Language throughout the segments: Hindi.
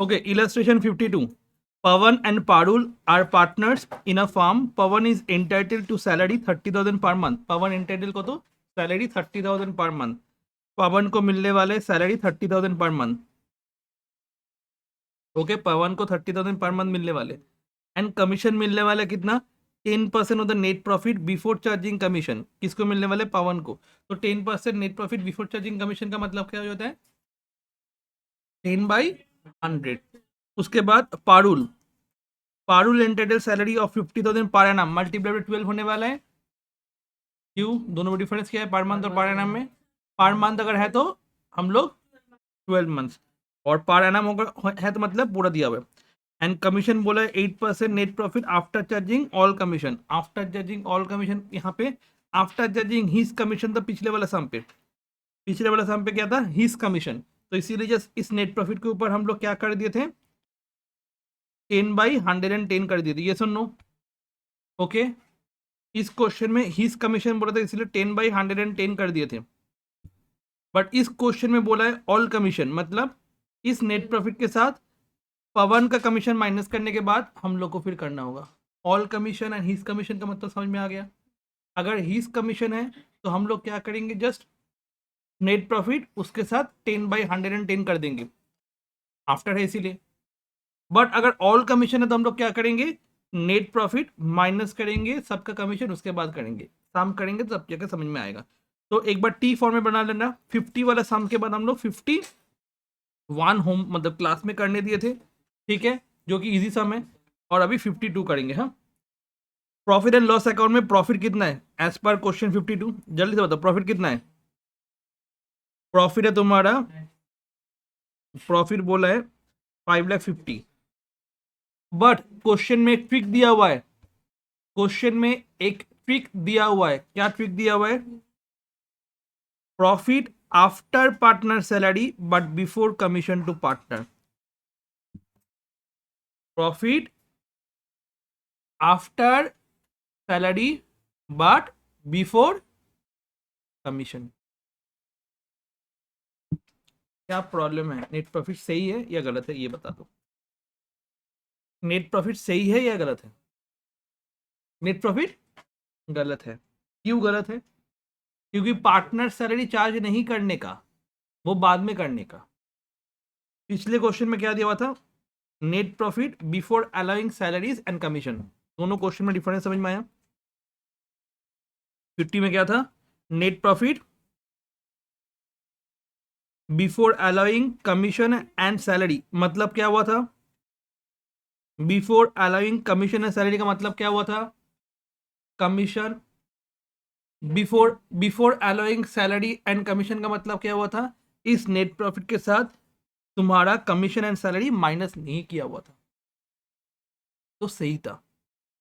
Okay, illustration 52. Pawan and Parul are partners in a farm. Pawan is entitled to salary 30,000 per month. Pawan entitled को तो salary 30,000 per month. पवन को मिलने वाले सैलरी 30,000 पर मंथ. ओके, पवन को 30,000 पर मंथ मिलने वाले एंड कमीशन मिलने वाला कितना 10% of the net profit before charging commission. किसको मिलने वाले पवन को. तो 10% net profit before charging commission का मतलब क्या होता है 10/100. उसके बाद Parul. Parul entitle salary of 50,000 पर एनम मल्टीप्लाई बाय 12 होने वाला है. क्यों, दोनों में डिफरेंस क्या है पर मंथ और पर एनम में. पर मंथ अगर है तो हम लोग 12 मंथ्स और पर एनम होगा है तो मतलब पूरा दिया हुआ है. एंड कमीशन बोला है 8% net profit after charging all commission. After charging all commission यहाँ पे आफ्टर चार्जिंग हिज कमीशन था पिछले वाला सम पे. पिछले वाला सम पे क्या था हिज कमीशन. तो इसीलिए जस्ट इस नेट प्रॉफिट के ऊपर हम लोग क्या कर दिए थे 10/110 कर दिए थे. ये सुन नो. ओके, इस क्वेश्चन में हिज कमीशन बोला था इसलिए 10/110 कर दिए थे. बट इस क्वेश्चन में बोला है ऑल कमीशन मतलब इस नेट प्रॉफिट के साथ पवन का कमीशन माइनस करने के बाद हम लोग को फिर करना होगा all commission and his commission का मतलब समझ में आ गया. अगर हिज कमीशन है तो हम लोग क्या करेंगे जस्ट नेट प्रॉफिट उसके साथ 10/110 कर देंगे आफ्टर है इसीलिए. बट अगर ऑल कमीशन है तो हम लोग क्या करेंगे नेट प्रॉफिट माइनस करेंगे सबका कमीशन उसके बाद करेंगे सम करेंगे तो सब जगह समझ में आएगा. तो एक बार टी फॉर्म में बना लेना. 50 वाला सम के बाद हम लोग 51 होम मतलब क्लास में करने दिए थे. ठीक है, जो कि इजी सम है. और अभी 52 करेंगे. हाँ, प्रॉफिट एंड लॉस अकाउंट में प्रॉफिट कितना है एज पर क्वेश्चन 52. जल्दी से बताओ प्रॉफिट कितना है. प्रॉफिट है तुम्हारा प्रॉफिट बोला है 5,50,000. बट क्वेश्चन में एक ट्रिक दिया हुआ है. क्वेश्चन में एक ट्रिक दिया हुआ है. क्या ट्रिक दिया हुआ है profit after partner salary but before commission to partner. Profit after salary but before commission. क्या प्रॉब्लम है नेट प्रॉफिट सही है या गलत है ये बता दो. नेट प्रॉफिट सही है या गलत है. नेट प्रॉफिट गलत है. क्यों गलत है क्योंकि पार्टनर सैलरी चार्ज नहीं करने का वो बाद में करने का. पिछले क्वेश्चन में क्या दिया हुआ था net profit before allowing salaries and commission. दोनों क्वेश्चन में डिफरेंस समझ में आया. 50 में क्या था net profit before allowing commission and salary मतलब क्या हुआ था before allowing commission and salary का मतलब क्या हुआ था commission before allowing salary and commission का मतलब क्या हुआ था इस नेट प्रॉफिट के साथ तुम्हारा कमीशन एंड सैलरी माइनस नहीं किया हुआ था तो सही था.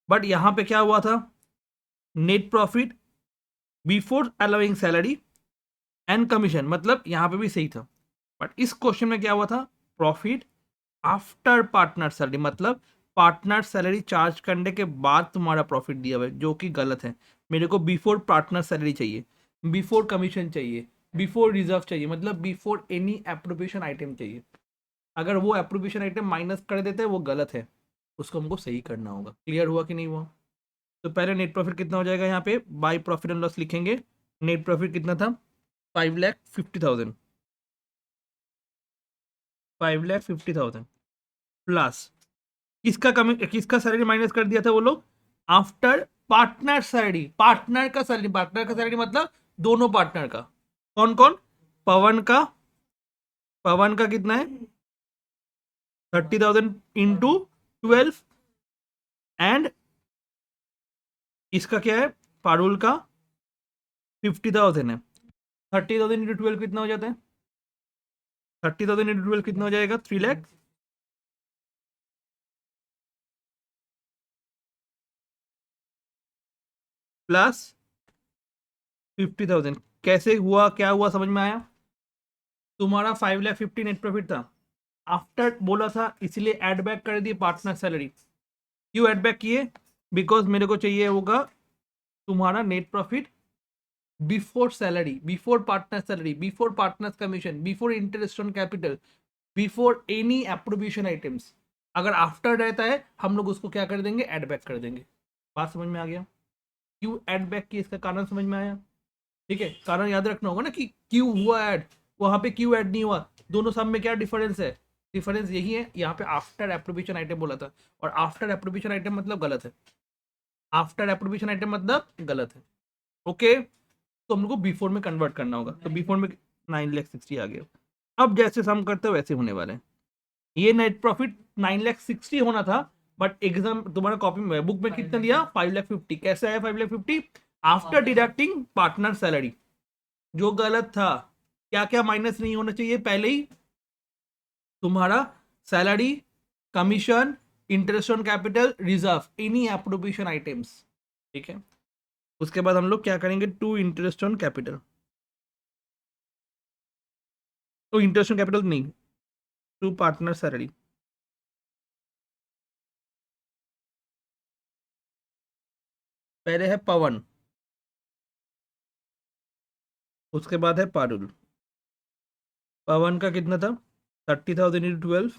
बट यहां पे क्या हुआ था net profit before allowing salary and commission मतलब यहां पे भी सही था. बट इस क्वेश्चन में क्या हुआ था प्रॉफिट आफ्टर पार्टनर सैलरी मतलब पार्टनर सैलरी चार्ज करने के बाद तुम्हारा प्रॉफिट दिया हुआ है जो कि गलत है. मेरे को बिफोर पार्टनर सैलरी चाहिए बिफोर कमीशन चाहिए बिफोर रिजर्व चाहिए मतलब बिफोर एनी एप्रोप्रिएशन आइटम चाहिए. अगर वो एप्रोप्रिएशन आइटम माइनस कर देते हैं वो गलत है उसको हमको सही करना होगा. क्लियर हुआ कि नहीं हुआ. तो पहले नेट प्रॉफिट कितना हो जाएगा यहाँ पे बाय प्रॉफिट एंड लॉस लिखेंगे. नेट प्रॉफिट कितना था 5,50,000 5,50,000 प्लस किसका सैलरी माइनस कर दिया था वो लोग आफ्टर पार्टनर सैलरी. पार्टनर का सैलरी मतलब दोनों पार्टनर का. कौन कौन पवन का कितना है 30,000 इंटू 12 एंड इसका क्या है पारुल का 50,000 है. 30,000 इंटू 12 कितना हो जाता है 30,000 इंटू 12 कितना हो जाएगा 3 लाख प्लस 50,000. कैसे हुआ क्या हुआ समझ में आया. तुम्हारा 5,50,000 नेट प्रॉफिट था आफ्टर बोला था इसलिए एड बैक कर दिए पार्टनर सैलरी. क्यों एड बैक किए बिकॉज मेरे को चाहिए होगा तुम्हारा net profit before salary before partner salary before partner commission before interest on capital before any appropriation items. अगर आफ्टर रहता है हम लोग उसको क्या कर देंगे, एड बैक कर देंगे। बात समझ में आ गया? क्यों एड बैक किया, इसका कारण समझ में आया? ठीक है, कारण याद रखना होगा ना कि क्यों हुआ ऐड, वहां पे क्यों ऐड नहीं हुआ, दोनों सब में क्या डिफरेंस है? डिफरेंस यही है, यहाँ पे आफ्टर एप्रोप्रिएशन आइटम बोला था, और आफ्टर एप्रोप्रिएशन आइटम मतलब गलत है। आफ्टर एप्रोप्रिएशन आइटम मतलब गलत है। ओके, तो हम लोग को बिफोर में कन्वर्ट करना होगा, तो बिफोर में 9,60,000 आ गया। अब जैसे सम करते हो वैसे होने वाले हैं। ये नेट प्रॉफिट 9,60,000 होना था, बट एग्जाम तुम्हारा कॉपी में बुक में कितना दिया, 5,50,000। कैसे आया 5,50,000? आफ्टर डिडक्टिंग पार्टनर सैलरी, जो गलत था। क्या क्या माइनस नहीं होना चाहिए पहले ही? तुम्हारा salary, commission, interest on capital, reserve, any appropriation items. ठीक है, उसके बाद हम लोग क्या करेंगे, टू इंटरेस्ट ऑन कैपिटल, तो इंटरेस्ट ऑन कैपिटल नहीं, टू पार्टनर सैलरी। पहले है पवन, उसके बाद है पारुल। पवन का कितना था, 30,000 इंटू 12,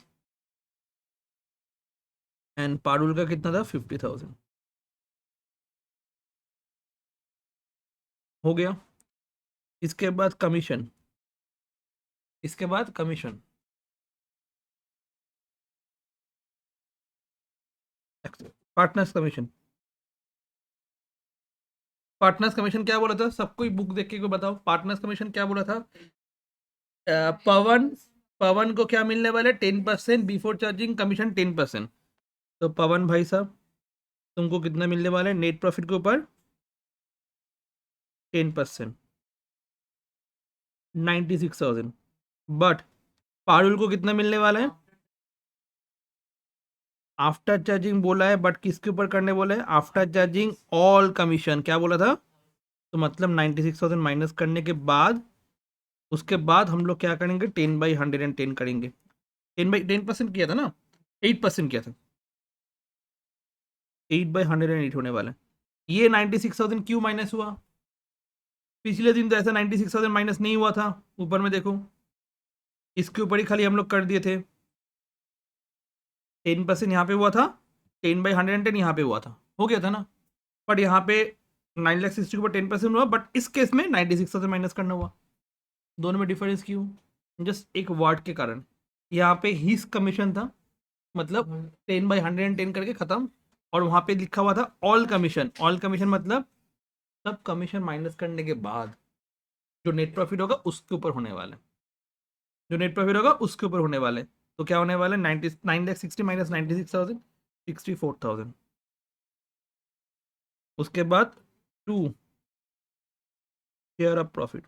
एंड पारुल का कितना था, 50,000। हो गया। इसके बाद कमीशन, इसके बाद commission, partners commission. Partners commission क्या बोला था, सबको बुक देख के कोई बताओ, पार्टनर्स कमीशन क्या बोला था? पवन, पवन को क्या मिलने वाले, 10% बिफोर चार्जिंग कमीशन 10%। तो पवन भाई साहब, तुमको कितना मिलने वाला है नेट प्रॉफिट के ऊपर, 10%, 96,000। बट पारुल को कितना मिलने वाला है, आफ्टर चार्जिंग बोला है, बट किसके ऊपर करने बोला है, आफ्टर चार्जिंग ऑल कमीशन, क्या बोला था? तो मतलब 96,000 माइनस करने के बाद, उसके बाद हम लोग क्या करेंगे, 10/110 करेंगे। 10/10% किया था ना, 8% किया था, 8/108 होने वाला है। ये 96,000 क्यों माइनस हुआ? पिछले दिन तो ऐसा 96,000 माइनस नहीं हुआ था, ऊपर में देखो, इसके ऊपर ही खाली हम लोग कर दिए थे। 10% यहाँ पे हुआ था, 10/110 यहाँ पे हुआ था, हो गया था ना। बट यहाँ पे 9,60,000 के ऊपर 10% हुआ, बट इस केस में 96,000 माइनस करना हुआ। दोनों में डिफरेंस क्यों? जस्ट एक वर्ड के कारण। यहाँ पे हिस कमीशन था, मतलब 10/110 करके खत्म, और वहां पे लिखा हुआ था ऑल कमीशन। ऑल कमीशन मतलब सब कमीशन माइनस करने के बाद जो नेट प्रॉफिट होगा उसके ऊपर होने वाला है, जो नेट प्रॉफिट होगा उसके ऊपर होने वाले। तो क्या होने वाला है, 9,60 माइनस 96,000, 64,000। उसके बाद टू शेयर ऑफ प्रॉफिट।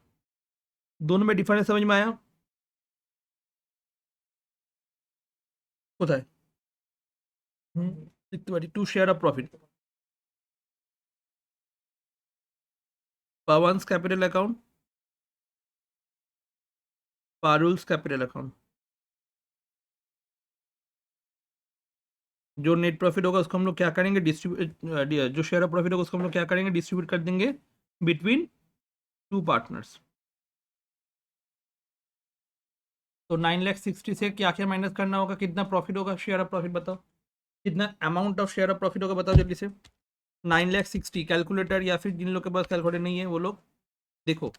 दोनों में डिफरेंस समझ में आया? কোথায়? লিখতে পারি two share of profit, Pawan's capital account, Parul's capital account. जो नेट प्रॉफिट होगा उसको हम लोग क्या करेंगे, डिस्ट्रीब्यूट, जो शेयर ऑफ प्रॉफिट होगा उसको हम लोग क्या करेंगे, डिस्ट्रीब्यूट कर देंगे बिटवीन टू पार्टनर्स। तो 9,60,000 से क्या क्या माइनस करना होगा, कितना प्रॉफिट होगा, शेयर ऑफ प्रॉफिट बताओ, कितना amount of share of profit होगा, बताओ जल्दी से। 9,60,000 कैलकुलेटर, या फिर जिन लोग के पास कैलकुलेटर नहीं है वो लोग देखो,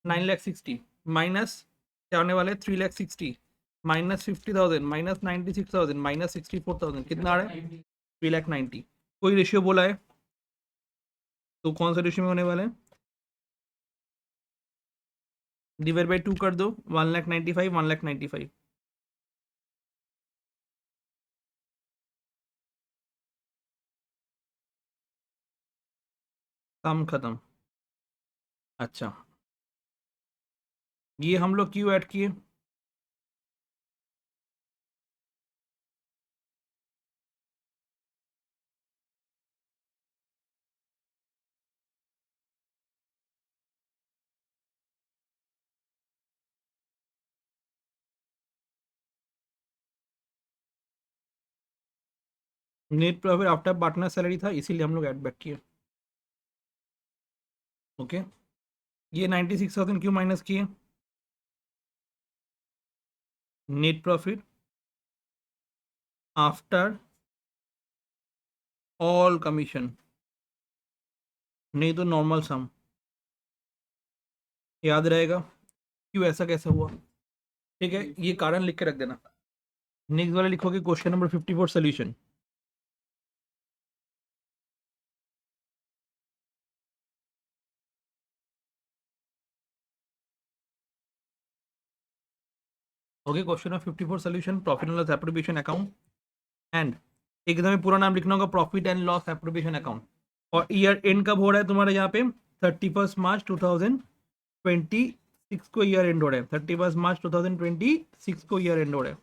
9,60,000 माइनस क्या होने वाले, 3,60,000 माइनस 50,000 माइनस 96,000 माइनस 64,000, कितना आ रहा है, 3,90,000। कोई रेशियो बोला है तो कौन सा रेशियो में होने वाला है, डिवाइड बाई 2 कर दो, 1,95,000 1,95,000। कम खत्म। अच्छा, ये हम लोग क्यों ऐड किए, net profit after partner salary था इसीलिए हम लोग ऐड बैक किए। ओके, ये 96,000 क्यों माइनस किए, net profit after all commission, नहीं तो नॉर्मल सम। याद रहेगा क्यों ऐसा कैसे हुआ? ठीक है, ये कारण लिख के रख देना। नेक्स्ट वाला लिखोगे question number 54 solution. Okay, question number 54 solution, profit and loss appropriation account and एकदम ही पूरा नाम लिखना होगा, profit and loss appropriation account. और ईयर एंड कब हो रहा है तुम्हारा यहाँ पे? 31 मार्च 2026 को ईयर एंड हो रहा है। 31 मार्च 2026 को ईयर एंड हो रहा है।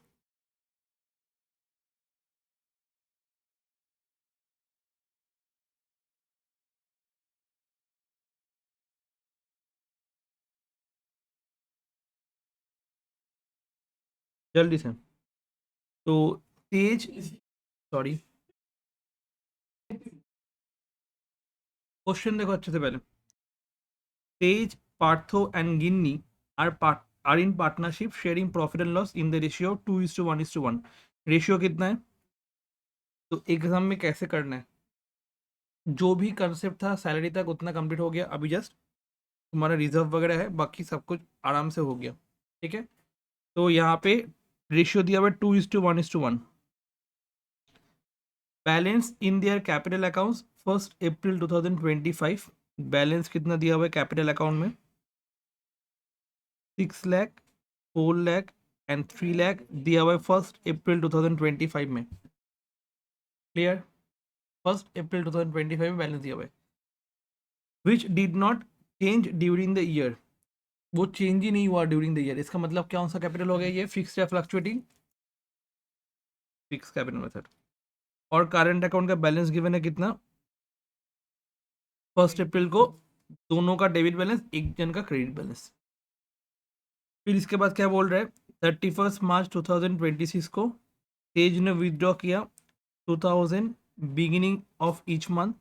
जल्दी से। तो तेज, सॉरी, क्वेश्चन देखो अच्छे से पहले। Tej, Partho and Ginni are in partnership sharing profit and loss in the ratio 2:1:1। Ratio कितना है? तो एग्जाम में कैसे करना है, जो भी कंसेप्ट था सैलरी तक उतना कंप्लीट हो गया, अभी जस्ट तुम्हारा रिजर्व वगैरह है, बाकी सब कुछ आराम से हो गया। ठीक है, तो यहाँ पे रेशियो दिया हुआ है 2:1:1। Balance in their capital accounts 1 April 2025। Balance कितना दिया हुआ है कैपिटल अकाउंट में? 6 लाख, 4 लाख एंड 3 लाख दिया हुआ है 1 अप्रैल 2025 में। क्लियर? 1 अप्रैल 2025 में बैलेंस दिया हुआ है, which did not change during the year. वो चेंज ही नहीं हुआ ड्यूरिंग द ईयर। इसका मतलब क्या सा कैपिटल हो गया ये? फिक्स्ड या फ्लक्चुएटिंग? Fix capital method. और करंट अकाउंट का बैलेंस गिवन है कितना? 1 अप्रैल को दोनों का डेबिट बैलेंस, एक जन का क्रेडिट बैलेंस। फिर इसके बाद क्या बोल रहा है? 31 मार्च 2026 को तेज ने विदड्रॉ किया 2000 beginning of each month.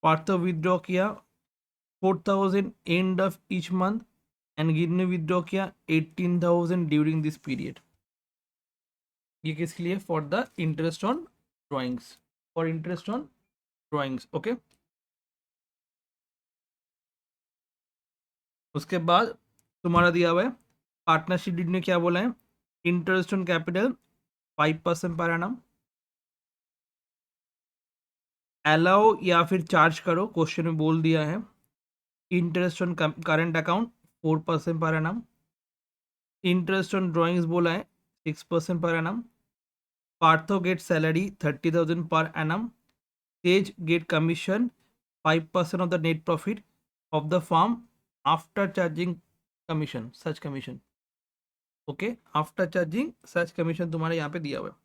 Parth withdraw किया 4000 end of each month and गिर ने विदड्रॉ किया 18,000 ड्यूरिंग दिस पीरियड। ये किसके लिए? For the interest on drawings, for interest on drawings. Okay, उसके बाद तुम्हारा दिया हुआ है पार्टनरशिप डीड ने क्या बोला है? Interest on capital 5% per annum. Allow या फिर चार्ज करो, क्वेश्चन में बोल दिया है। Interest on current account 4% per annum. Interest on drawings बोला है 6% per annum. Partho gate salary 30,000 पर annum. Tej get commission 5% of the net profit of the firm after charging commission, such commission. Okay, after charging such commission तुम्हारे यहाँ पे दिया हुआ है।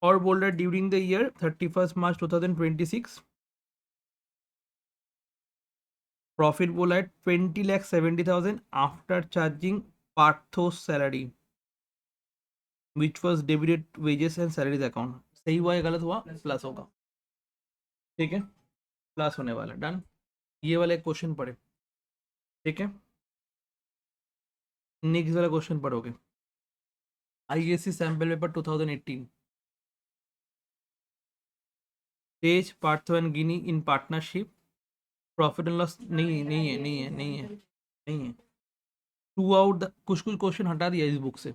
और बोल रहे during the year 31 March 2026 profit बोला है 20,70,000 after charging Partho salary which was debited wages and salaries account. सही हुआ या गलत हुआ? प्लस होगा। ठीक है, प्लस होने वाला। डन। ये वाला एक क्वेश्चन पढ़े। ठीक है, नेक्स्ट वाला क्वेश्चन पढ़ोगे ISC sample paper 2018। Tej, Partho and Guinea in partnership profit and loss. नहीं है। टू आउट द, कुछ कुछ क्वेश्चन हटा दिया इस बुक से,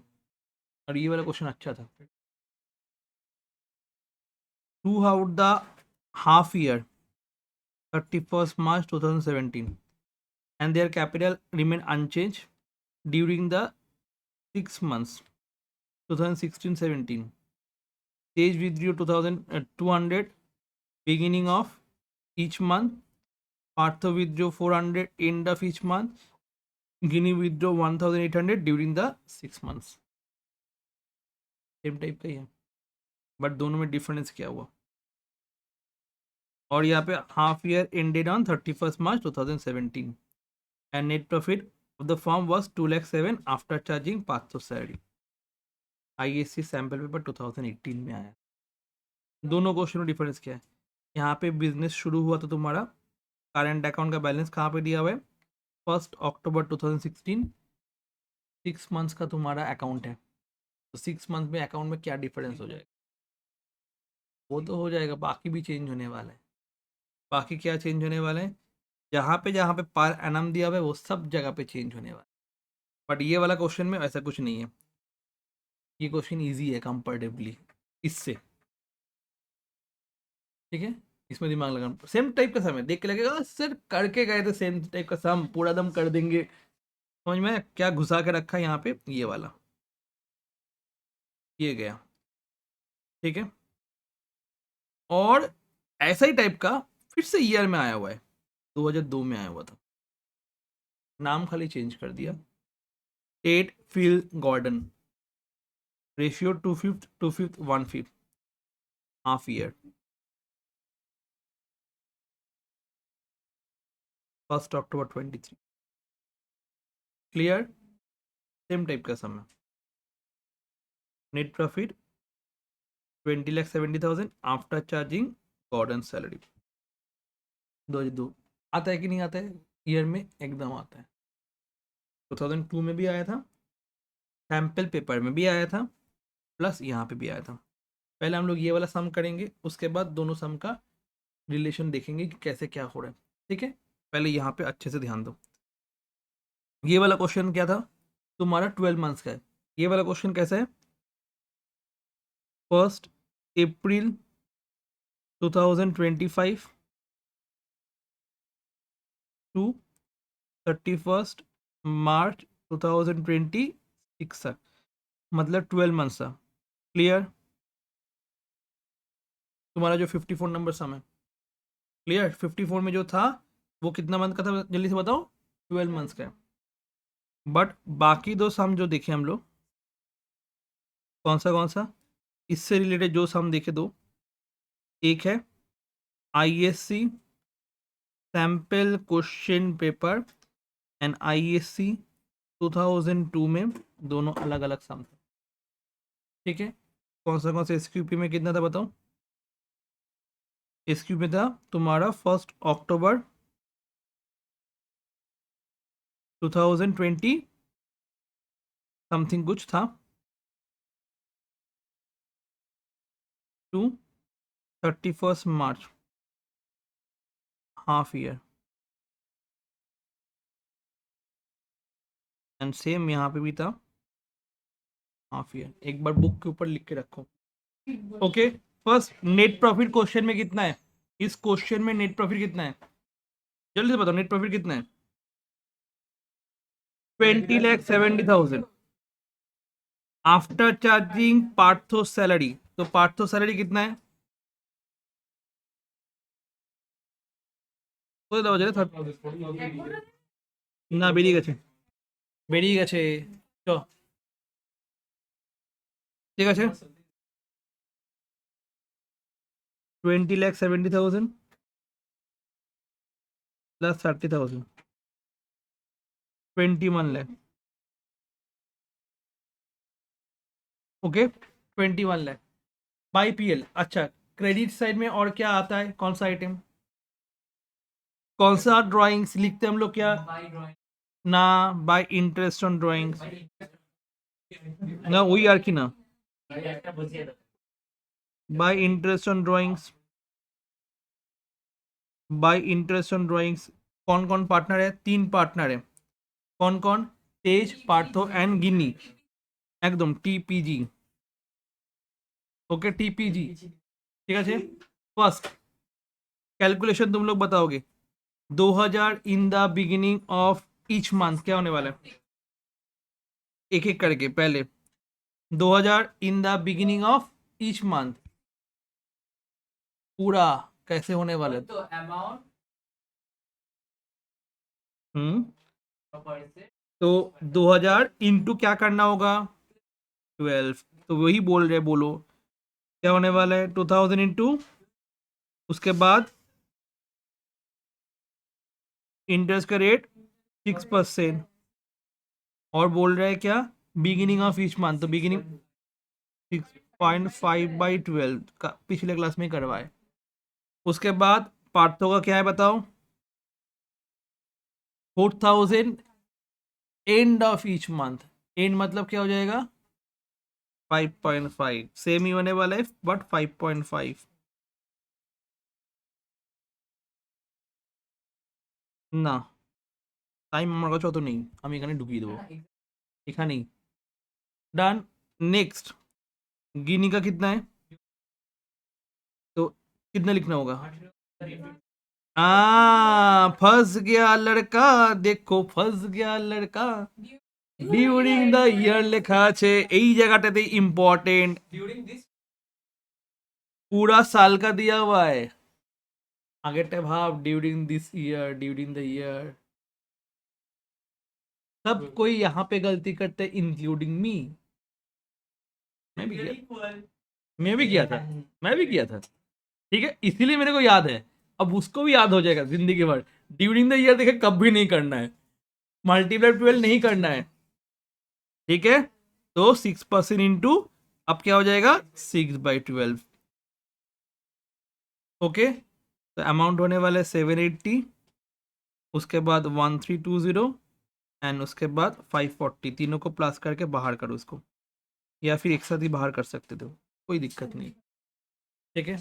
और ये वाला क्वेश्चन अच्छा था। टू आउट the half year 31 March 2017 and their capital remain unchanged during the 6 months 2016-17. Stage withdrew 200 beginning of each month. Partha withdrew 400 end of each month. Guinea withdrew 1,800 during the 6 months. Same type का ही है, बट दोनों में डिफरेंस क्या हुआ? और यहाँ पे half year ended on 31 March 2017 and net profit of the firm was 2,07,000 after charging Partho salary. ISC sample paper 2018 में आया। दोनों क्वेश्चन में डिफरेंस क्या है? यहाँ पे बिजनेस शुरू हुआ तो तुम्हारा करंट अकाउंट का बैलेंस कहाँ पे दिया हुआ है? 1 अक्टूबर 2016, 6 मंथ्स का तुम्हारा अकाउंट है। तो 6 मंथ में अकाउंट में क्या डिफरेंस हो जाएगा, वो तो हो जाएगा, बाकी भी चेंज होने वाला है। बाकी क्या चेंज होने वाला है, जहाँ पे पर एनम दिया हुआ है वो सब जगह पे चेंज होने वाला है। बट ये वाला क्वेश्चन में ऐसा कुछ नहीं है, ये क्वेश्चन ईजी है कंपैरेटिवली इससे, ठीक है। इसमें दिमाग लगाना, सेम टाइप का सम है, देख के लगेगा सर करके गए थे सेम टाइप का सम, पूरा दम कर देंगे। समझ में क्या घुसा के रखा है यहाँ पे, ये वाला, ये गया, ठीक है। और ऐसा ही टाइप का फिर से ईयर में आया हुआ है, 2002 में आया हुआ था, नाम खाली चेंज कर दिया, टेट Phil Gordon, ratio 2/5, 2/5, 1/5, half year, 1 October 23। Clear, same type का सम है। Net profit 20,70,000 after charging Gordon salary, 2002 आता है कि नहीं आता है, ईयर में एकदम आता है। 2002 में भी आया था, सैम्पल पेपर में भी आया था, प्लस यहाँ पे भी आया था। पहले हम लोग ये वाला सम करेंगे, उसके बाद दोनों सम का रिलेशन देखेंगे कि कैसे क्या हो रहा है, ठीक है। पहले यहाँ पे अच्छे से ध्यान दो, ये वाला क्वेश्चन क्या था तुम्हारा, 12 मंथ्स का है। ये वाला क्वेश्चन कैसा है, 1 अप्रैल 2025 टू 31 मार्च 2026 तक, मतलब 12 मंथ्स था। क्लियर, तुम्हारा जो 54 नंबर सम है, क्लियर। 54 में जो था वो कितना मंथ का था, जल्दी से बताओ, 12 मंथ्स का है। बट बाकी दो सम जो देखे हम लोग, कौन सा इससे रिलेटेड जो सम देखे दो, एक है ISC sample question paper and ISC 2002 में, दोनों अलग अलग सम थे, ठीक है। कौन सा एसक्यूपी में कितना था बताओ, एसक्यूपी में था तुम्हारा 1 अक्टूबर 2020 समथिंग कुछ था, to 31 March, half year. And same यहाँ पे भी था, हाफ ईयर। एक बार बुक के ऊपर लिख के रखो, okay. First net profit question में कितना है, इस क्वेश्चन में नेट प्रॉफिट कितना है, जल्दी से बताओ, नेट प्रॉफिट कितना है, 20,70,000 आफ्टर चार्जिंग पार्थो सैलरी। तो पार्थो सैलरी कितना है, না বেরিয়ে গেছে, বেরিয়ে গেছে, চ ঠিক আছে, 20,70,000 plus 30,000, 21 lakh, okay, 21 lakh by PL. अच्छा, क्रेडिट साइड में और क्या आता है, कौन सा आइटम, कौन सा ड्राइंग्स लिखते हैं हम लोग, क्या ना, बाय इंटरेस्ट ऑन ड्राइंग्स ना, वही আর কি না, bye interest on drawings, bye interest on drawings. कौन कौन पार्टनर है, 3 पार्टनर है, कौन कौन, तेज, पार्थो एंड गिन्नी, एकदम टीपीजी, ओके टीपीजी, ठीक है। फर्स्ट कैलकुलेशन तुम लोग बताओगे, 2000 in the beginning of each month, क्या होने वाला है, एक एक करके, पहले 2000 in the beginning of each month, पूरा कैसे होने वाला है, तो अमाउंट, तो 2000 इंटू क्या करना होगा, 12, तो वही बोल रहे, बोलो क्या होने वाला है, 2000 इंटू, उसके बाद इंटरेस्ट का रेट 6%, और बोल रहा है क्या, बिगिनिंग ऑफ ईच मंथ, तो बिगिनिंग 6.5/12 का पिछले क्लास में करवाए। उसके बाद पार्थो का क्या है बताओ, 4,000 end of each month, and मतलब क्या हो जाएगा, 5.5 सेम ही होने वाला है बट 5.5 না টাইম আমার কাছে অত নেই আমি এখানে ঢুকিয়ে দেবো এখানেই डन नेक्स्ट गिनी का कितना है तो कितना लिखना होगा फंस गया लड़का देखो फंस गया लड़का ডিউরিং দ্য ইয়ার লেখা আছে এই জায়গাটাতে ইম্পর্টেন্ট पूरा साल का दिया हुआ है আগেরটা ভাব during this year during the year सब कोई यहाँ पे गलती करते इंक्लूडिंग मी मैं भी किया मैं भी किया था मैं भी किया था ठीक है इसीलिए मेरे को याद है अब उसको भी याद हो जाएगा जिंदगी भर ड्यूरिंग द ईयर देखे कभी नहीं करना है मल्टीप्लाई 12 नहीं करना है ठीक है तो 6% इंटू अब क्या हो जाएगा 6/12 ओके तो अमाउंट होने वाला है 780 उसके बाद 1320 एंड उसके बाद 540 तीनों को प्लस करके बाहर करो उसको या फिर एक साथ ही बाहर कर सकते थे कोई दिक्कत नहीं ठीक है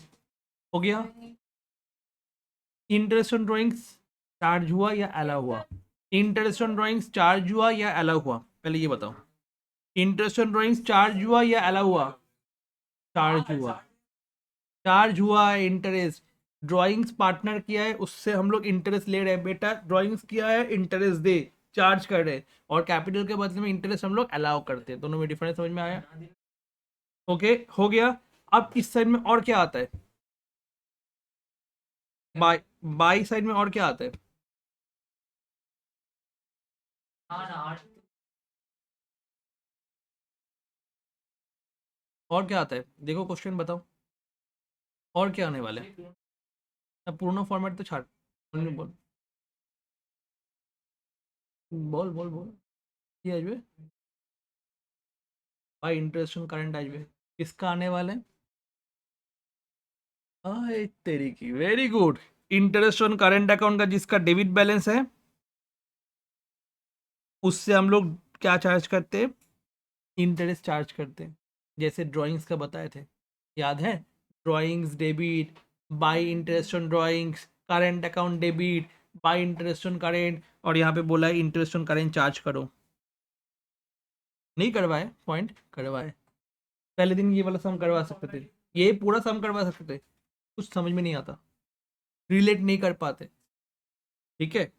हो गया इंटरेस्ट ऑन ड्राइंग्स चार्ज हुआ या अलाउ हुआ इंटरेस्ट ऑन ड्राइंग्स चार्ज हुआ या अलाउ हुआ पहले ये बताओ इंटरेस्ट ऑन ड्राइंग्स चार्ज हुआ या अलाउ हुआ चार्ज हुआ है इंटरेस्ट ड्राइंग्स पार्टनर किया है उससे हम लोग इंटरेस्ट ले रहे हैं बेटा ड्राइंग्स किया है इंटरेस्ट दे चार्ज कर रहे हैं और कैपिटल के बदले में इंटरेस्ट हम लोग अलाउ करते हैं दोनों में डिफरेंस समझ में आया ओके हो गया अब इस साइड में और क्या आता है बाई साइड में और क्या आता है और क्या आता है देखो क्वेश्चन बताओ और क्या आने वाले अब पूर्ण फॉर्मेट तो छाड़ बोल बोल बोल बोल ये Ajbe by interest on current Ajbe किसका आने वाले तेरी की very good interest on current account का जिसका डेबिट बैलेंस है उससे हम लोग क्या चार्ज करते हैं इंटरेस्ट चार्ज करते हैं जैसे ड्राइंग्स का बताए थे याद है drawings debit by interest on drawings current account debit by interest on current और यहाँ पे बोला है इंटरेस्ट ऑन करेंट चार्ज करो नहीं करवाए पॉइंट करवाए पहले दिन ये वाला सम करवा सकते थे ये पूरा सम करवा सकते थे कुछ समझ में नहीं आता रिलेट नहीं कर पाते ठीक है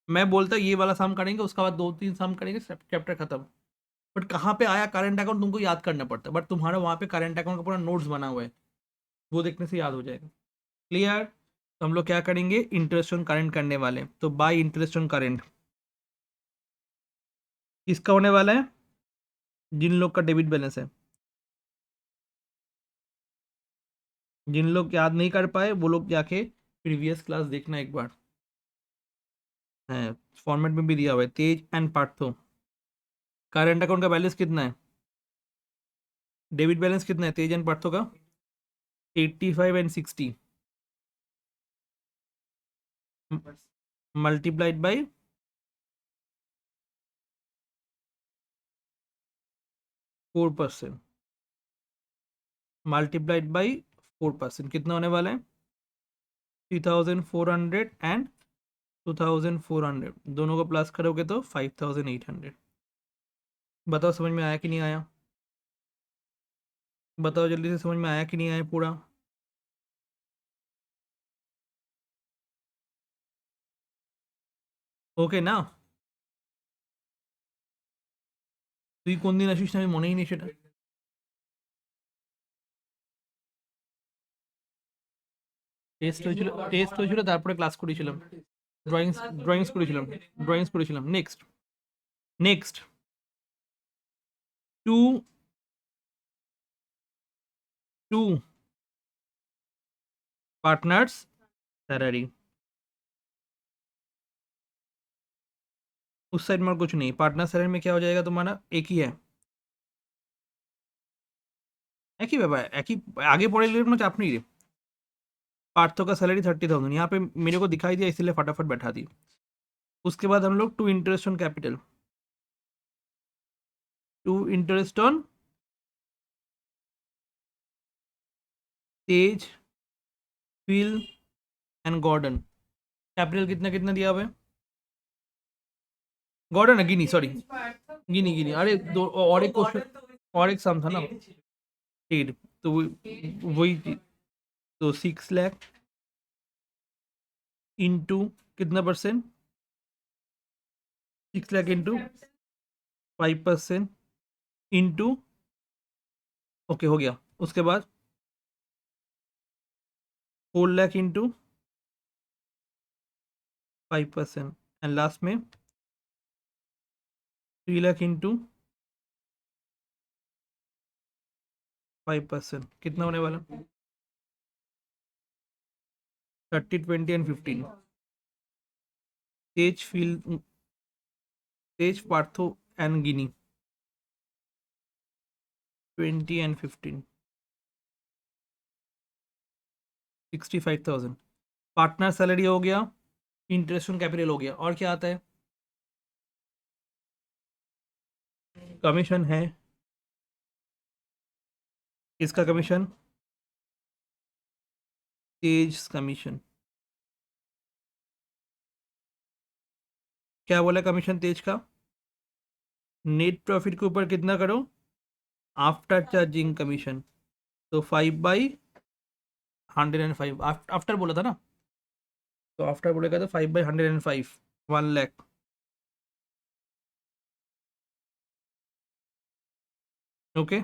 मैं बोलता ये वाला सम करेंगे उसके बाद 2-3 सम करेंगे चैप्टर खत्म बट कहाँ पे आया करंट अकाउंट तुमको याद करना पड़ता है बट तुम्हारा वहाँ पे करंट अकाउंट का पूरा नोट्स बना हुआ है वो देखने से याद हो जाएगा क्लियर तो हम लोग क्या करेंगे इंटरेस्ट ऑन करंट करने वाले हैं तो बाय इंटरेस्ट ऑन करंट किसका होने वाला है जिन लोग का डेबिट बैलेंस है जिन लोग याद नहीं कर पाए वो लोग जाके प्रीवियस क्लास देखना एक बार है फॉर्मेट में भी दिया हुआ है तेज एंड पार्थो करंट अकाउंट का बैलेंस कितना है डेबिट बैलेंस कितना है तेज एंड पार्थो का 85 and 60 multiplied by 4% multiplied by 4% कितना होने वाला है 3400 एंड 2400 दोनों को प्लस करोगे तो 5800 बताओ समझ में आया कि नहीं आया बताओ जल्दी से समझ में आया कि नहीं आया पूरा ওকে না তুই কোন দিন আসিস না আমি মনেই নেই সেটা টেস্ট হয়েছিল তারপরে ক্লাস করেছিলাম ড্রয়িংস করেছিলাম নেক্সট टू पार्टनर्स सैलरी उस साइड में कुछ नहीं पार्टनर सैलरी में क्या हो जाएगा तुम्हारा एक ही है एक ही ব্যাপার एक ही आगे पढ़े लिए কোনো চাপ नहीं रे पार्थो का सैलरी 30,000 यहाँ पे मेरे को दिखाई दिया इसलिए फटाफट बैठा दी उसके बाद हम लोग to interest on capital to interest on Tej, Phil and Gordon. Capital कितना कितना दिया हुआ है? गॉर्डन है, गिनी, सॉरी, गिनी गिनी। अरे दो और एक क्वेश्चन और एक सम था ना, टेड, तो वही चीज। तो 6 लाख इंटू कितना percent? 6 lakh into 5% into, okay हो गया। उसके बाद 4 लाख इंटू 5% एंड लास्ट में 3 लाख इंटू 5%। कितना होने वाला? 30, 20 and 15। Tej, feel, Tej, Partho and Guinea, 20 and 15, 65,000। Partner salary हो गया, इंटरेस्ट ऑन कैपिटल हो गया, और क्या आता है? कमीशन है। किसका कमीशन? तेज कमीशन। क्या बोला कमीशन तेज का? नेट प्रॉफिट के ऊपर कितना करो? After charging commission. तो 5/105, आफ्टर बोला था ना, तो आफ्टर बोलेगा तो 5/105, 1 लाख। ओके,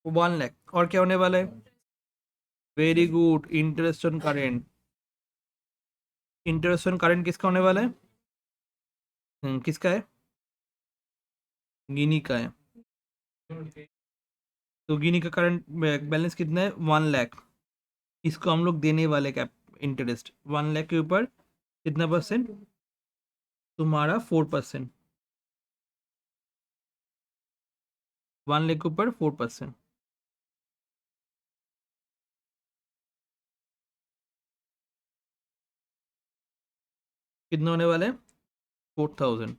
1 लाख। और क्या होने वाला है? Very good, interest on current. Interest on current किसका होने वाला है? किसका है? गिनी का है। तो गिनी का करंट बैलेंस कितना है? 1 लाख। इसको हम लोग देने वाले क्या? इंटरेस्ट 1 लाख के ऊपर कितना परसेंट? तुम्हारा 4%। 1 लाख के ऊपर 4%। कितना होने वाले? 4,000।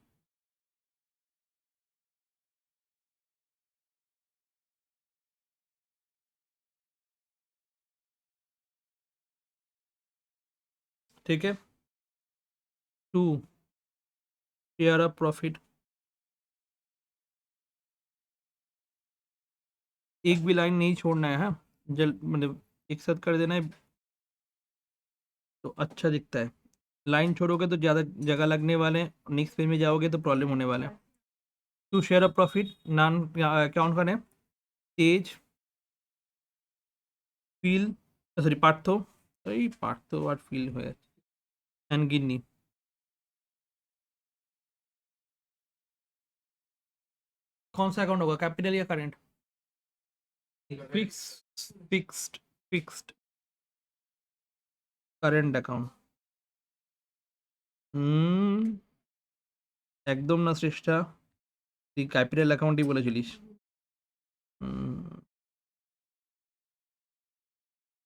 ठीक है। 2, शेयर ऑफ प्रॉफिट। एक भी लाइन नहीं छोड़ना है, हाँ, जल मतलब एक साथ कर देना है तो अच्छा दिखता है। लाइन छोड़ोगे तो ज़्यादा जगह लगने वाले हैं, नेक्स्ट पेज में जाओगे तो प्रॉब्लम होने वाला है। 2, share of profit, non account का नेम तेज, फील, सॉरी पार्थो, सही पार्थो और फील है, एंड गिन्नी। कौन सा अकाउंट होगा, कैपिटल या current? Fix, fixed, fixed current account. Hmm, একদম না চেষ্টা, তুই ক্যাপিটাল অ্যাকাউন্টই বলেছিলিস।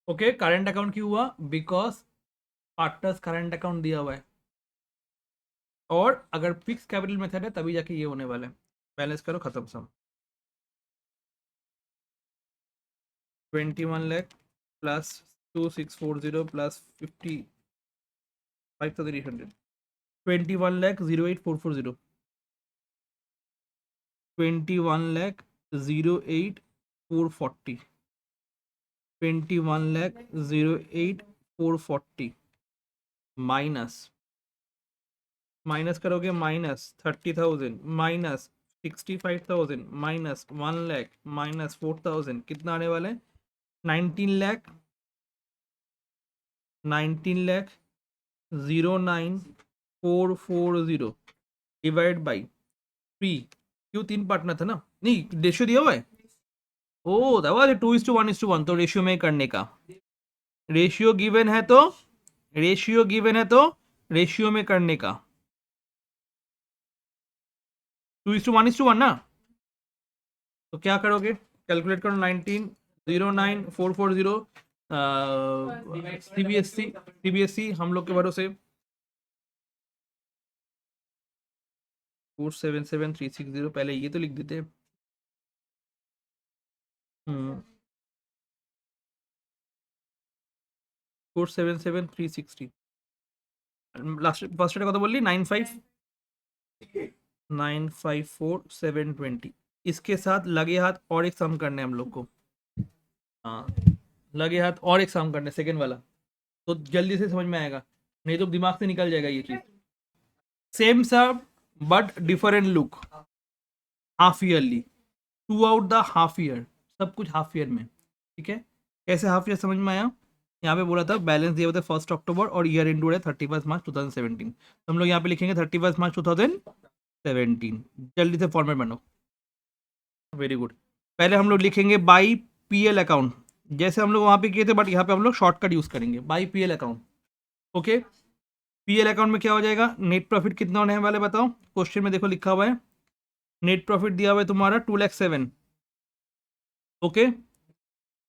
ओके, करंट अकाउंट क्यों हुआ? बिकॉज पार्टनर्स करंट अकाउंट दिया हुआ है, और अगर फिक्स कैपिटल मेथड है तभी जाके ये होने वाला है। बैलेंस करो, खत्म सम। 21 lakh plus 2640 plus 55,800, 21 lakh 08,440, 21 lakh 08,440, 21 lakh 08,440 minus, minus करोगे -30,000 माइनस 65,000 माइनस 1 लाख माइनस 4,000, कितना आने वाला है? 19 लाख, 19 लाख 09,440 डिवाइड बाई 3। क्यों, 3 पार्टनर था ना, नहीं रेशियो दिया हुआ है। ओ दवा 2:1:1, तो रेशियो में करने का, रेशियो गिवन है तो, रेशियो गिवन है तो रेशियो में करने का। 2:1:1 ना, तो क्या करोगे? कैलकुलेट करो, 19,09,440, सीबीएसई, सीबीएसई हम लोग के भरोसे 477360, पहले ये तो लिख देते हैं। 477,360 লাস্ট ফার্স্টে কত বললি 954,720 इसके साथ लगे हाथ और एक सम करने हम लोग को। हाँ, लगे हाथ और एक सम करने सेकंड वाला, तो जल्दी से समझ में आएगा, नहीं तो दिमाग से निकल जाएगा ये चीज। सेम सब but different look, half yearly, टू आउट द हाफ ईयर, सब कुछ हाफ ईयर में, ठीक है। कैसे हाफ ईयर समझ में आया, यहाँ पे बोला था बैलेंस दिया हुआ था 1 अक्टूबर और ईयर एंड है 31 मार्च 2017, तो हम लोग यहाँ पे लिखेंगे 31 मार्च 2017। जल्दी से फॉर्मेट बनो, वेरी गुड। पहले हम लोग लिखेंगे बाई पीएल अकाउंट, जैसे हम लोग वहाँ पे किए थे, बट यहाँ पे हम लोग शॉर्टकट यूज करेंगे, by PL account. Okay, PL account में क्या हो जाएगा, नेट प्रॉफिट कितना होने वाले बताओ, क्वेश्चन में देखो लिखा हुआ है नेट प्रॉफिट दिया हुआ है तुम्हारा 2,07,000। Okay,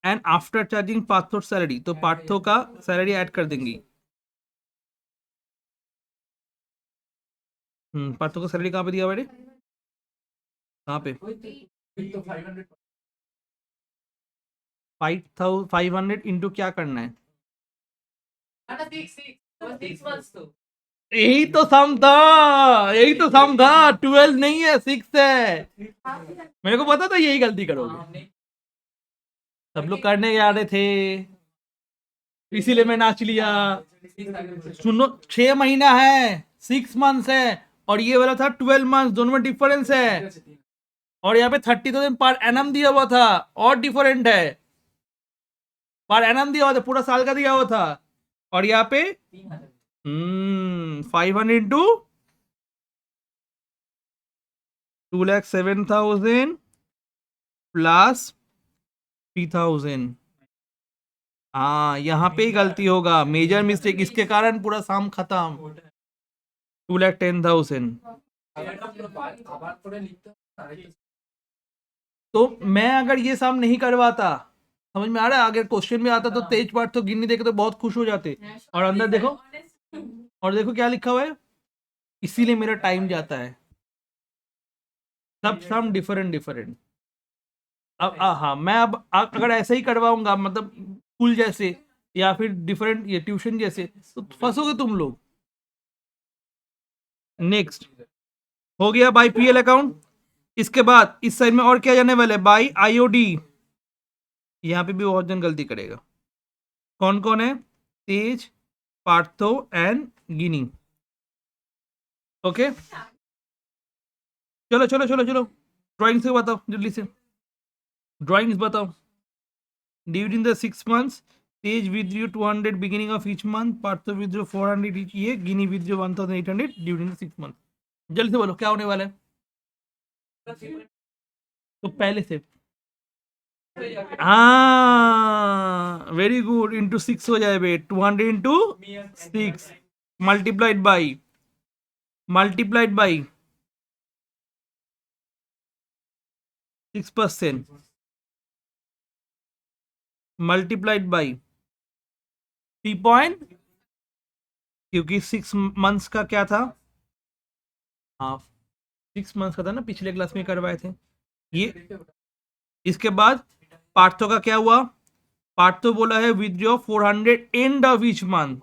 and after charging Partho salary, तो पार्थो का सैलरी ऐड कर देंगी। पार्थो का सैलरी कहाँ पे दिया हुआ है, कहाँ पे, 5,500 इंटू क्या करना है, यही तो सम था, यही तो सम था, 12 नहीं है 6 है, मेरे को पता था यही गलती करोगे, सब लोग करने जा रहे थे, इसीलिए मैं नाच लिया। सुनो, 6 महीना है, 6 मंथ्स है, और ये वाला था 12 मंथ्स, दोनों में डिफरेंस है, और यहाँ पे 30,000 पर एनम दिया हुआ था, और डिफरेंट है, पर एनम दिया हुआ था, पूरा साल का दिया हुआ था, और यहाँ पे 500 इंटू 2,07,000 प्लस 3,000। हाँ, यहाँ पे ही गलती होगा, मेजर मिस्टेक, इसके कारण पूरा साम खत्म। 2,10,000, तो मैं अगर ये साम नहीं करवाता, समझ में आ रहा है, अगर क्वेश्चन में आता तो तेज पार्ट तो गिननी देखे तो बहुत खुश हो जाते, और अंदर देखो, और देखो क्या लिखा हुआ है, इसीलिए मेरा टाइम जाता है, सब सम डिफरेंट डिफरेंट। अब हाँ, मैं अब अगर ऐसे ही करवाऊंगा, मतलब स्कूल जैसे या फिर डिफरेंट ये ट्यूशन जैसे, तो फंसोगे तुम लोग। नेक्स्ट हो गया बाई पीएल अकाउंट, इसके बाद इस साइड में और क्या जाने वाले, बाई आईओडी, यहाँ पे भी बहुत जन गलती करेगा। कौन कौन है, तेज, पार्थो एंड गिनी। ओके, चलो चलो चलो चलो, ड्राइंग से बताओ जल्दी से, ड्राइंग्स बताओ। During the 6 months, Tej withdrew 200 beginning of each month, Partho withdrew 400 each year, Guinea withdrew 1,800 during the 6 months। जल्दी से बोलो क्या होने वाला है, तो पहले से, हाँ वेरी गुड, इंटू 6 हो जाए बे, 200 into 6 multiplied by 6%, multiplied by 3 क्योंकि 6 मंथ्स का क्या था, हाँ 6 मंथ्स का था ना, पिछले क्लास में करवाए थे ये। इसके बाद पार्थो का क्या हुआ, पार्थो बोला है withdraw 400 and of each month,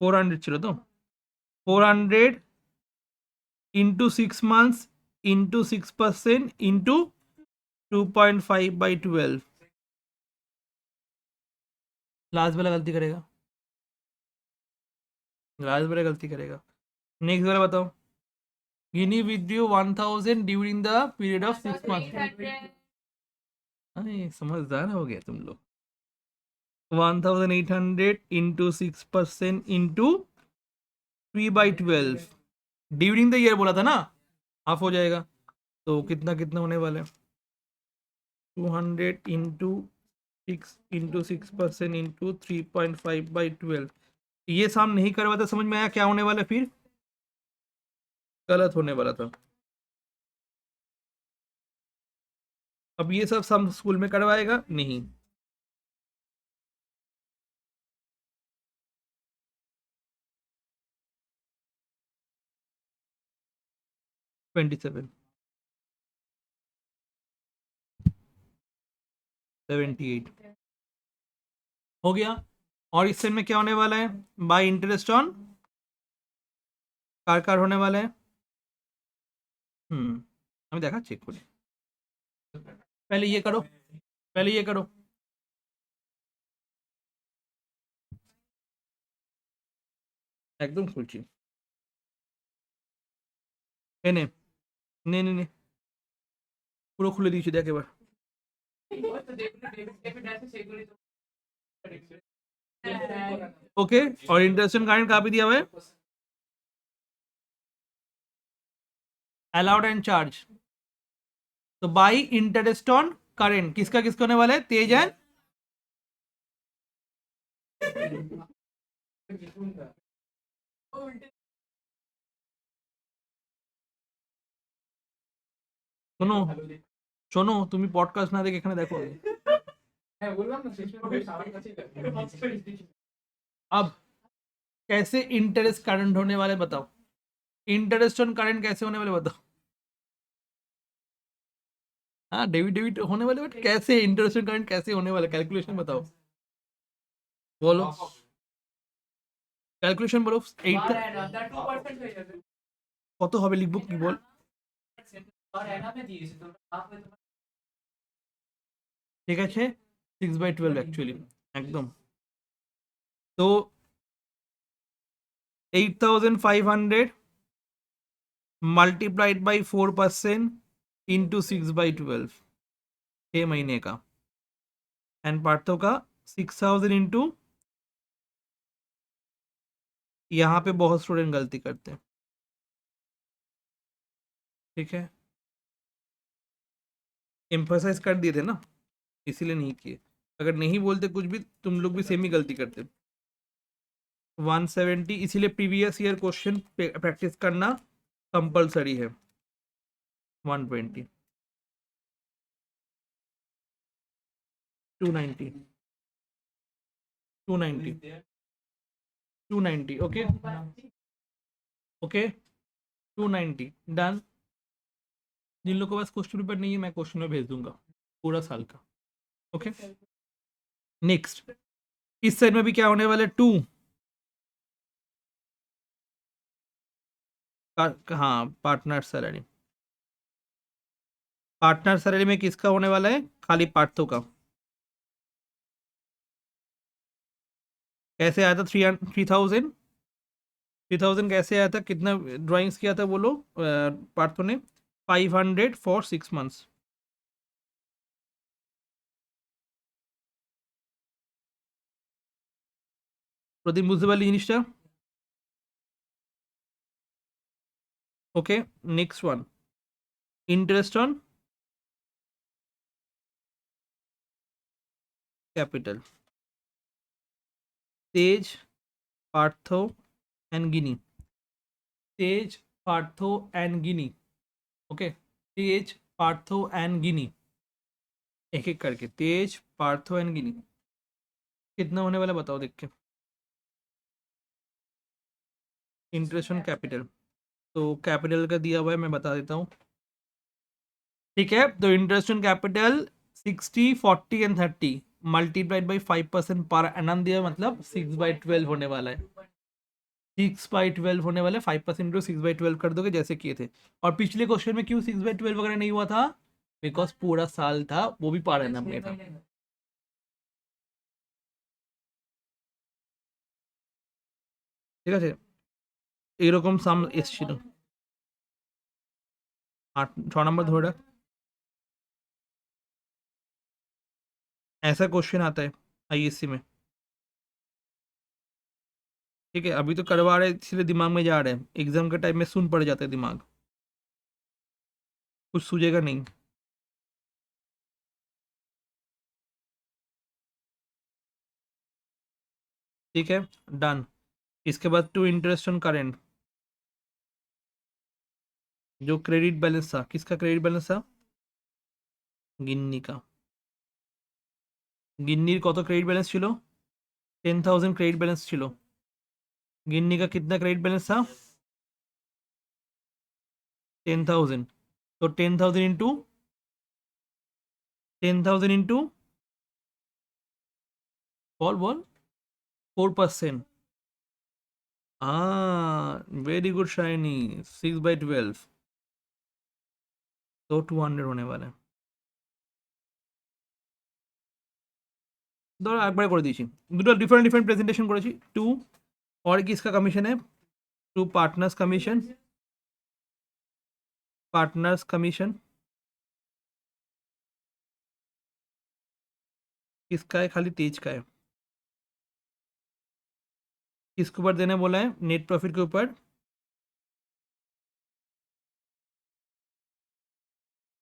four hundred चलो, तो 400 into 6 months into 6% into 2.5/12, last वाला गलती करेगा, लास्ट वाला गलती करेगा। नेक्स्ट वाला बताओ, Ginni withdraw 1,000 during the period of 6 months, अरे समझदार हो गया तुम लोग। 1,800 into 6% into 3/12, during the year बोला था ना, हाफ हो जाएगा, तो कितना कितना होने वाला है, 200 इंटू 6% इंटू 3.5/12। ये साम नहीं करवा था, समझ में आया क्या होने वाला है, फिर गलत होने वाला था। अब ये सब सम स्कूल में करवाएगा नहीं। 78 हो गया। और इस साइड में क्या होने वाला है? बाय इंटरेस्ट ऑन कार होने वाला है। আমি দেখাচ্ছি এক্ষুনি। पहले ये करो, पहले ये करो। একদম খুলছি। এনে নে নে নে পুরো খুলে দিয়েছি, দেখ এবার। ओके, और इंटरेस्ट ऑन करंट कहाँ पे दिया हुआ है? Allowed and charge. तो बाई इंटरेस्ट ऑन करंट किसका किसका होने वाला है? तेज एंड শোনো শোনো, তুমি পডকাস্ট না দেখে এখানে দেখো। अब कैसे इंटरेस्ट करंट होने वाले बताओ, इंटरेस्ट ऑन करंट कैसे होने वाले बताओ। हाँ, डेबिट डेबिट होने वाले, बट कैसे इंटरेस्ट ऑन करंट कैसे होने वाले, कैलकुलेशन बताओ, बोलो ক্যালকুলেশন বলো। এইট কত হবে লিখবো কি বল। ঠিক আছে, 6/12 অ্যাকচুয়ালি একদম। তো 8500 मल्टीप्लाइड बाई 4% इंटू 6/12 6 महीने का। एंड पार्थो का 6000 इंटू, यहाँ पे बहुत स्टूडेंट गलती करते हैं, ठीक है, एम्फोसाइज कर दिए थे ना, इसीलिए नहीं किए। अगर नहीं बोलते कुछ भी, तुम लोग भी सेम ही गलती करते। 170, इसीलिए प्रीवियस ईयर क्वेश्चन प्रैक्टिस करना कंपलसरी है। 120, 290, 290, 290, ओके ओके, 290 डन। जिन लोगों के पास क्वेश्चन पेपर नहीं है, मैं क्वेश्चन में भेज दूंगा पूरा साल का। ओके, नेक्स्ट, इस साइड में भी क्या होने वाले? 2, हाँ, पार्टनर सैलरी। पार्टनर सैलरी में किसका होने वाला है? खाली पार्थो का। कैसे आया था? 3000, 3000 कैसे आया था? कितना ड्राइंग्स किया था बोलो पार्थो ने? 500 फॉर 6 मंथ्स। প্রদীপ বুঝতে পারলি জিনিসটা? Okay, next one, interest on capital. Tej, Partho and Ginni. Tej, Partho and Ginni. Okay, Tej, Partho and Ginni, एक एक करके। तेज, पार्थो एंड गिनी कितना होने वाला बताओ देख के। इंटरेस्ट ऑन कैपिटल, तो कैपिटल का दिया हुआ है, मैं बता देता हूँ, ठीक है। तो interest on capital 60, 40 and 30 multiplied by 5% per annum दिया, मतलब 6/12 होने वाला है। 6/12 होने वाला है, 5% इंटू 6/12 कर दोगे जैसे किए थे। और पिछले क्वेश्चन में क्यों 6/12 वगैरह नहीं हुआ था? बिकॉज पूरा साल था, वो भी पर एनम में था। ঠিক আছে, এইরকম সাম এসছিল। 6 नंबर धोड़ा, ऐसा क्वेश्चन आता है आईएससी में, ठीक है। अभी तो करवा रहे इसलिए दिमाग में जा रहे हैं, एग्जाम के टाइम में सुन पड़ जाता है दिमाग, कुछ सूझेगा नहीं। ठीक है, डन। इसके बाद टू इंटरेस्ट ऑन करेंट, जो क्रेडिट बैलेंस था, किसका क्रेडिट बैलेंस था? गिन्नी का। गिन्नीर কত ক্রেডিট ব্যালেন্স ছিল? 10,000 ক্রেডিট ব্যালেন্স ছিল। गिन्नी का कितना क्रेडिट बैलेंस था? 10,000। तो 10,000 इंटू 10,000 इंटू बोल 4%। हाँ वेरी गुड शाइनी, 6/12 तो 200 होने वाले। ধরো একবারে করে দিয়েছি, দুটো ডিফারেন্ট ডিফারেন্ট প্রেজেন্টেশন করেছি। টু और किसका कमीशन है? To partners commission, partners commission किसका है? खाली तेज का है। किसके ऊपर देने बोला है? नेट प्रॉफिट के ऊपर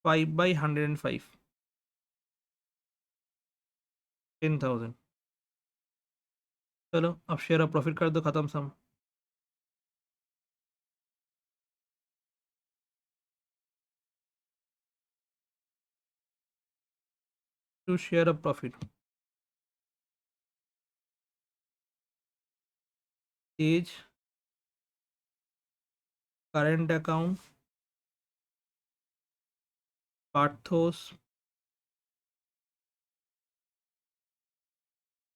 5/105, 10,000। चलो अब शेयर ऑफ प्रॉफिट कर दो, खत्म sum. Two share of profit, Tej current account, Partho's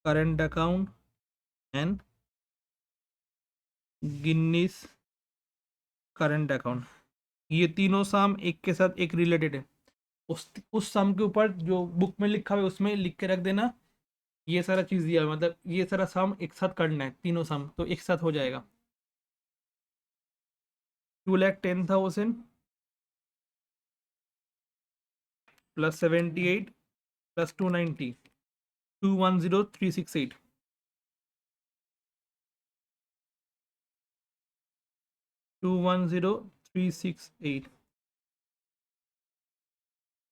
current account and Ginni's current account. ये तीनों सम एक के साथ एक रिलेटेड है। उस सम के ऊपर जो बुक में लिखा हुआ है उसमें लिख के रख देना ये सारा चीज़ दिया है, मतलब ये सारा सम एक साथ करना है, तीनों सम तो एक साथ हो जाएगा। 2,10,000 प्लस 78 प्लस 290, 210,368, 210,368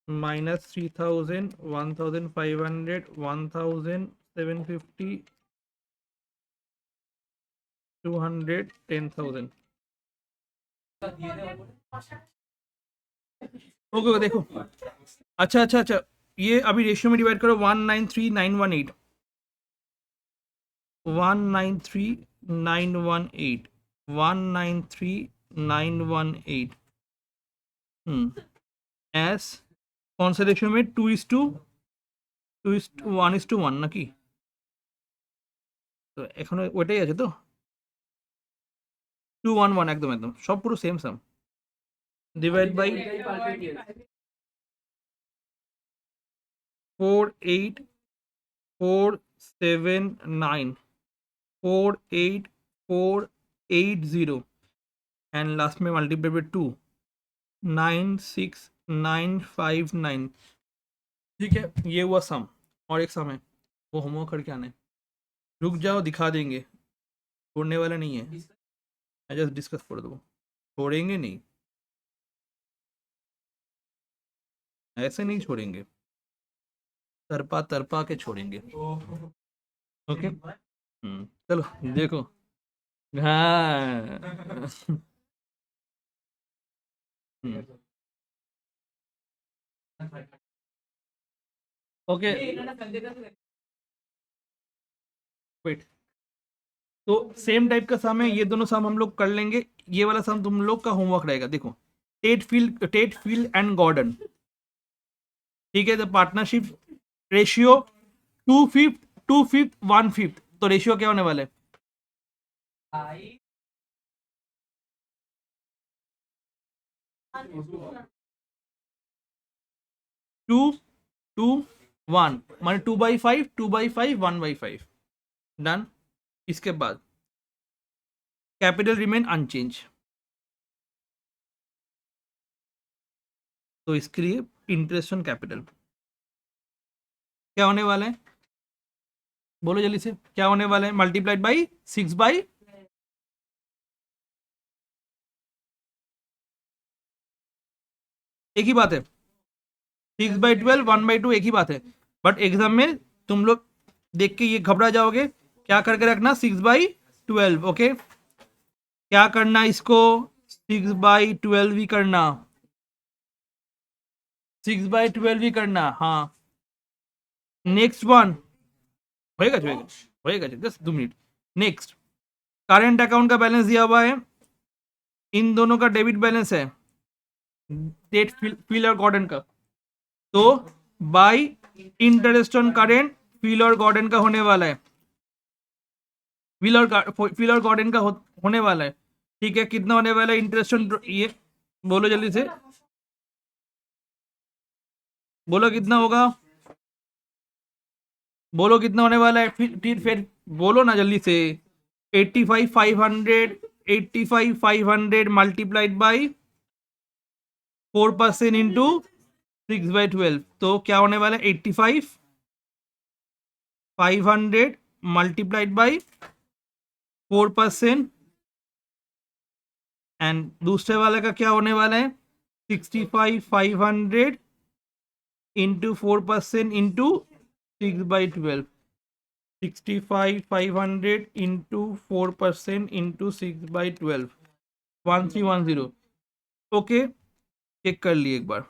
minus 3,000, 1,500, 1,750, 200, 10,000। ओके देखो, अच्छा अच्छा अच्छा, ये अभी रेशियो में डिवाइड करो। 193,918, 193,918, 193,918 एस कौन से रेशियो में? 2:1:1 নাকি? তো এখনো ওইটাই আছে তো, 2:1:1 একদম একদম সব পুরো same sum. Divide by 48479, 48480 and last में मल्टीप्लाई बाय 2, 96959। ठीक है, ये हुआ सम। और एक सम है, वो होमवर्क करके आना है। रुक जाओ दिखा देंगे, छोड़ने वाला नहीं है, मैं जस्ट डिस्कस कर दूँ, छोड़ेंगे नहीं, ऐसे नहीं छोड़ेंगे, तरपा तरपा के छोड़ेंगे। ओके चलो देखो। हाँ ओके वेट, तो सेम टाइप का सम है, ये दोनों सम हम लोग कर लेंगे। ये वाला सम तुम लोग का होमवर्क रहेगा। देखो टेट फील्ड एंड गॉर्डन, ठीक है, द पार्टनरशिप रेशियो 2/5, 2/5, 1/5, तो रेशियो क्या होने वाला है? टू टू वन माने 2/5, 2/5, 1/5, डन। इसके बाद कैपिटल रिमेन अनचेंज, तो इसके लिए इंटरेस्ट ऑन कैपिटल क्या होने वाला है? बोलो जल्दी से, क्या होने वाला है? मल्टीप्लाइड बाई 6/, एक ही बात है, 6/12, 1/2 एक ही बात है। बट एग्जाम में तुम लोग देख के ये घबरा जाओगे, क्या करके रखना? 6/12। ओके, क्या करना इसको? 6/12 ही करना, 6/12 ही करना। हाँ नेक्स्ट वन होएगा होएगा होएगा, just 2 minute. Next, current account का बैलेंस दिया हुआ है, इन दोनों का डेबिट बैलेंस है, डेट फील और गॉर्डन का, तो bye interest on current feel और गॉर्डन का होने वाला है, फील और गॉर्डन का होने वाला है। ठीक है, कितना होने वाला है इंटरेस्ट ऑन, ये बोलो जल्दी से, बोलो कितना होगा, बोलो कितना होने वाला है, फिर बोलो ना जल्दी से। 85,500, 85,500 मल्टीप्लाइड बाई 4% इंटू 6/12, तो क्या होने वाला है 85,500 मल्टीप्लाइड बाई 4%, एंड दूसरे वाले का क्या होने वाला है 65,500 into 4% into 6/12, 65,500 into 4% into 6/12, 1310। Okay, check कर लिए एक बार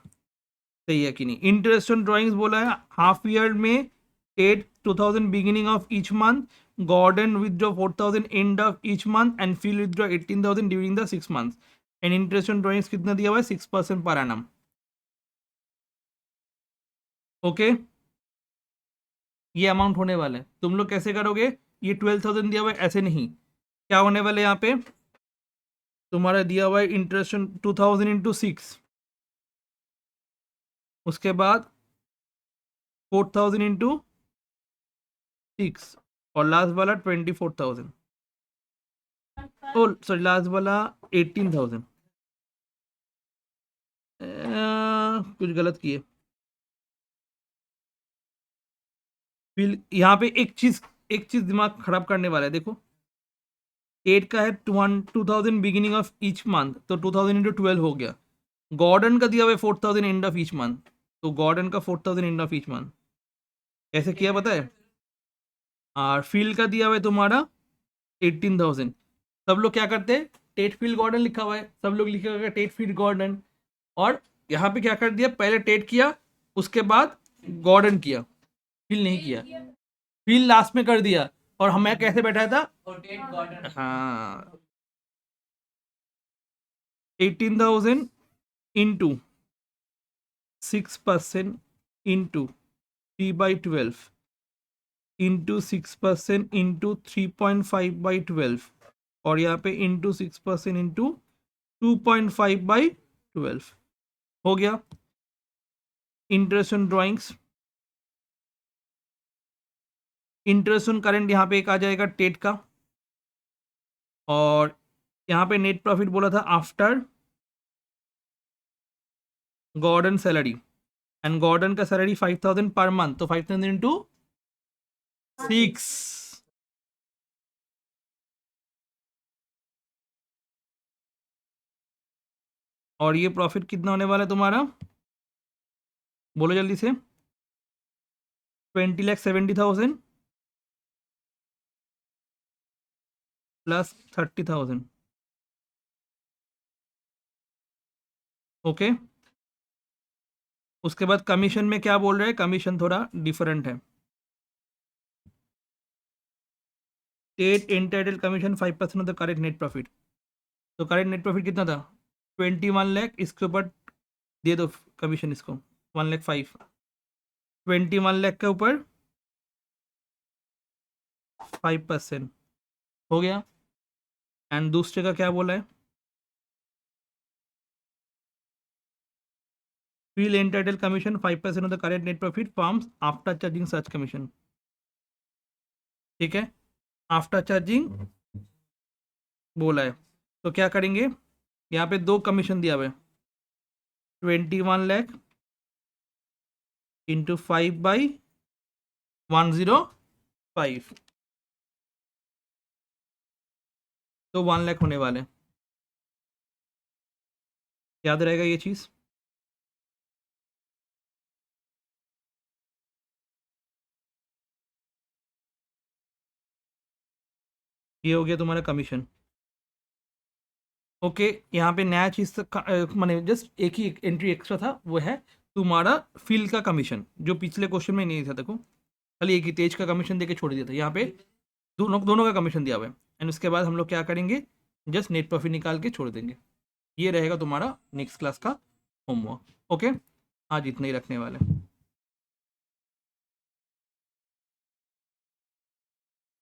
सही है कि नहीं। इंटरेस्ट ऑन ड्राइंग्स बोला है हाफ ईयर में 8,000 beginning of each month, Gordon withdraw 4,000 end of each month, and Phil withdraw 18,000 during the 6 months, and interest on drawings कितना दिया हुआ है 6% पर एनम। ओके, ये अमाउंट होने वाला है। तुम लोग कैसे करोगे, ये 12,000 दिया हुआ है ऐसे नहीं, क्या होने वाले यहाँ पे तुम्हारा दिया हुआ है इंटरेस्ट ऑन 2,000 इंटू 6, उसके बाद 4,000 इंटू 6, और लास्ट वाला 24,000, ओ सॉरी लास्ट वाला 18,000। कुछ गलत किए, फिर यहाँ पे एक चीज दिमाग खराब करने वाला है, देखो 8 का है 2,000 बिगिनिंग ऑफ ईच मंथ, तो 2,000 इंटू 12 हो गया। गॉर्डन का दिया हुआ है 4,000 एंड ऑफ ईच मंथ, तो गॉर्डन का 4,000 एंड ऑफ ईच मंथ कैसे किया पता है। और फील्ड का दिया हुआ है तुम्हारा 18,000। सब लोग क्या करते हैं, टेट फील्ड गॉर्डन लिखा हुआ है, सब लोग लिखा हुआ है टेट फील्ड गॉर्डन, और यहाँ पे क्या कर दिया, पहले टेट किया उसके बाद गॉर्डन किया, फील नहीं किया, फील लास्ट में कर दिया। और हमें कैसे बैठा था, हाँ 18,000 इंटू 6% इंटू 3/12 इंटू 6% इंटू 3.5/12, और यहाँ पे इंटू 6% इंटू 2.5/12 हो गया। Interest on drawings, interest on current यहाँ पे एक आ जाएगा टेट का, और यहाँ पे नेट प्रॉफिट बोला था after Gordon salary, and Gordon का सैलरी 5,000 पर मंथ, तो 5,000 इंटू 6, और ये प्रॉफिट कितना होने वाला है तुम्हारा, बोलो जल्दी से, 20,70,000 प्लस 30,000। ओके, उसके बाद कमीशन में क्या बोल रहे हैं, कमीशन थोड़ा डिफरेंट है। स्टेट entitle commission 5% of the current net profit, तो करेंट नेट प्रॉफिट कितना था 21 लाख, इसके ऊपर दे दो कमीशन इसको 1,05,000, 21 लाख के ऊपर 5% हो गया। एंड दूसरे का क्या बोला है, Phil entitle commission 5% of the current net profit firm's after charging such commission. ठीक है, आफ्टर चार्जिंग बोला है, तो क्या करेंगे, यहाँ पे दो कमीशन दिया हुआ है 21 लाख इंटू 5/105, तो 1 लाख होने वाले, याद रहेगा ये चीज़। ये हो गया तुम्हारा कमीशन। ओके, यहाँ पे नया चीज़ मैंने जस्ट एक ही एंट्री एक्स्ट्रा था, वो है तुम्हारा फील का कमीशन, जो पिछले क्वेश्चन में नहीं था, देखो खाली एक ही तेज का कमीशन देके छोड़ दिया था, यहाँ पे दोनों दोनों का कमीशन दिया हुआ है। एंड उसके बाद हम लोग क्या करेंगे, जस्ट नेट प्रॉफिट निकाल के छोड़ देंगे। ये रहेगा तुम्हारा नेक्स्ट क्लास का होमवर्क। ओके, आज इतना ही रखने वाले।